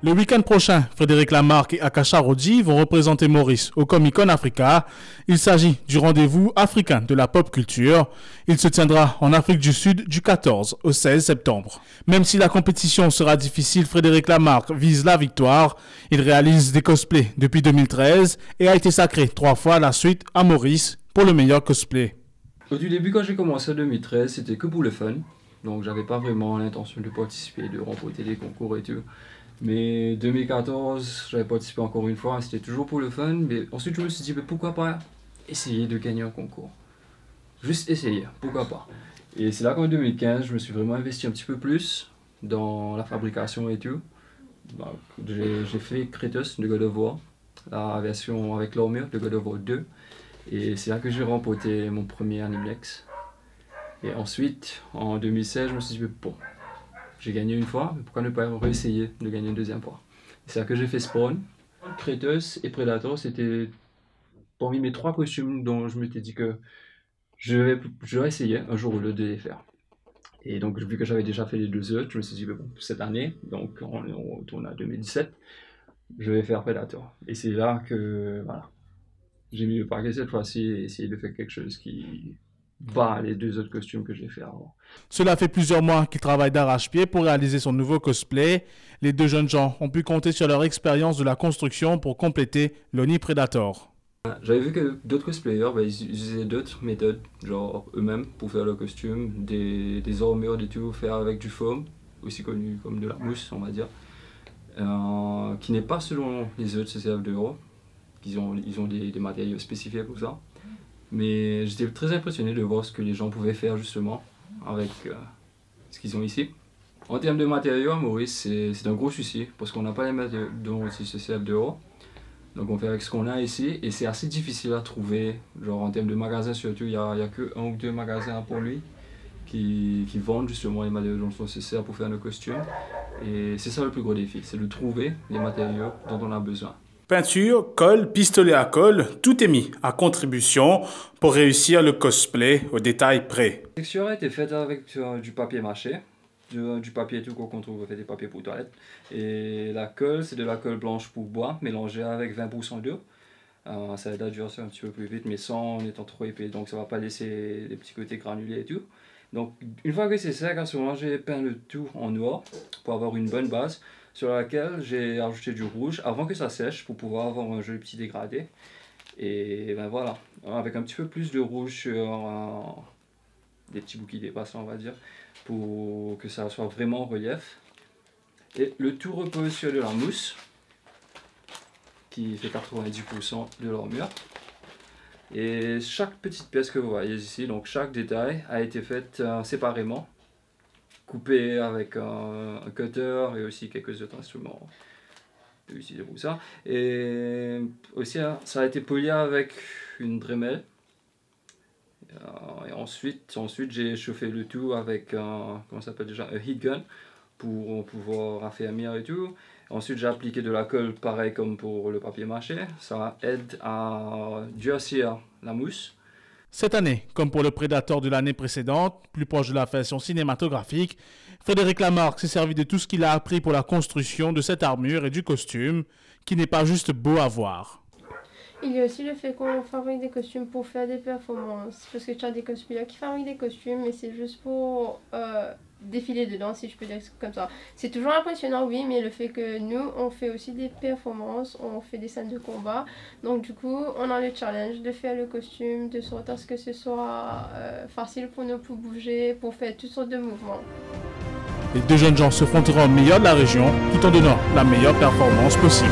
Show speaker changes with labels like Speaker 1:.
Speaker 1: Le week-end prochain, Frédéric Lamarque et Akasha Rodji vont représenter Maurice au Comic-Con Africa. Il s'agit du rendez-vous africain de la pop culture. Il se tiendra en Afrique du Sud du 14 au 16 septembre. Même si la compétition sera difficile, Frédéric Lamarque vise la victoire. Il réalise des cosplays depuis 2013 et a été sacré 3 fois à la suite à Maurice pour le meilleur cosplay.
Speaker 2: Au tout début, quand j'ai commencé en 2013, c'était que pour le fun. Donc j'avais pas vraiment l'intention de participer, de remporter des concours et tout. Mais 2014, j'avais participé encore une fois, c'était toujours pour le fun. Mais ensuite, je me suis dit, mais pourquoi pas essayer de gagner un concours? Juste essayer, pourquoi pas? Et c'est là qu'en 2015, je me suis vraiment investi un petit peu plus dans la fabrication et tout. Donc, j'ai fait Kratos de God of War, la version avec l'armure de God of War 2. Et c'est là que j'ai remporté mon premier Animlex. Et ensuite, en 2016, je me suis dit, bon, j'ai gagné une fois, mais pourquoi ne pas réessayer de gagner une deuxième fois? C'est là que j'ai fait Spawn. Kratos et Predator, c'était parmi mes 3 costumes dont je m'étais dit que je vais essayer un jour ou l'autre de les faire. Et donc, vu que j'avais déjà fait les 2 autres, je me suis dit, bon, cette année, donc on retourne à 2017, je vais faire Predator. Et c'est là que, voilà, j'ai mis le paquet cette fois-ci et essayer de faire quelque chose qui bat les 2 autres costumes que j'ai fait avant.
Speaker 1: Cela fait plusieurs mois qu'il travaille d'arrache-pied pour réaliser son nouveau cosplay. Les 2 jeunes gens ont pu compter sur leur expérience de la construction pour compléter l'Oni Predator.
Speaker 2: J'avais vu que d'autres cosplayers, ils utilisaient d'autres méthodes, genre eux-mêmes, pour faire leur costume, des armures, des tout, faire avec du foam, aussi connu comme de la mousse, on va dire, qui n'est pas selon les autres CCF d'Euro. Ils ont des matériaux spécifiques pour ça. Mais j'étais très impressionné de voir ce que les gens pouvaient faire justement avec ce qu'ils ont ici. En termes de matériaux, à Maurice, c'est un gros souci parce qu'on n'a pas les matériaux dont aussi CCF d'Euro. Donc on fait avec ce qu'on a ici et c'est assez difficile à trouver. Genre en termes de magasins surtout, il n'y a que 1 ou 2 magasins pour lui qui vendent justement les matériaux dont sont nécessaires pour faire nos costumes. Et c'est ça le plus gros défi, c'est de trouver les matériaux dont on a besoin.
Speaker 1: Peinture, colle, pistolet à colle, tout est mis à contribution pour réussir le cosplay au détail près.
Speaker 2: La texture a été faite avec du papier mâché, du papier tout qu'on trouve, fait des papiers pour toilette. Et la colle, c'est de la colle blanche pour bois, mélangée avec 20% d'eau. Ça aide à durcir un petit peu plus vite, mais sans en étant trop épais, donc ça ne va pas laisser des petits côtés granulés et tout. Donc une fois que c'est sec, à ce moment j'ai peint le tout en noir pour avoir une bonne base, sur laquelle j'ai ajouté du rouge avant que ça sèche pour pouvoir avoir un joli petit dégradé. Et ben voilà, avec un petit peu plus de rouge sur des petits bouts qui dépassent, on va dire, pour que ça soit vraiment en relief. Et le tout repose sur de la mousse, qui fait 90% de l'armure. Et chaque petite pièce que vous voyez ici, donc chaque détail a été fait séparément, coupé avec un cutter et aussi quelques autres instruments utilisés pour ça. Et aussi ça a été poli avec une Dremel. Et ensuite j'ai chauffé le tout avec comment ça s'appelle déjà, un heat gun pour pouvoir raffermir et tout. Ensuite j'ai appliqué de la colle pareil comme pour le papier mâché. Ça aide à durcir la mousse.
Speaker 1: Cette année, comme pour le Predator de l'année précédente, plus proche de la version cinématographique, Frédéric Lamarque s'est servi de tout ce qu'il a appris pour la construction de cette armure et du costume, qui n'est pas juste beau à voir.
Speaker 3: Il y a aussi le fait qu'on fabrique des costumes pour faire des performances, parce que tu as des cosplayers qui fabriquent des costumes, mais c'est juste pour défiler dedans, si je peux dire comme ça. C'est toujours impressionnant, oui, mais le fait que nous, on fait aussi des performances, on fait des scènes de combat, donc du coup, on a le challenge de faire le costume de sorte à ce que ce soit facile pour nous pour bouger, pour faire toutes sortes de mouvements.
Speaker 1: Les 2 jeunes gens se fronteront au meilleur de la région, tout en donnant la meilleure performance possible.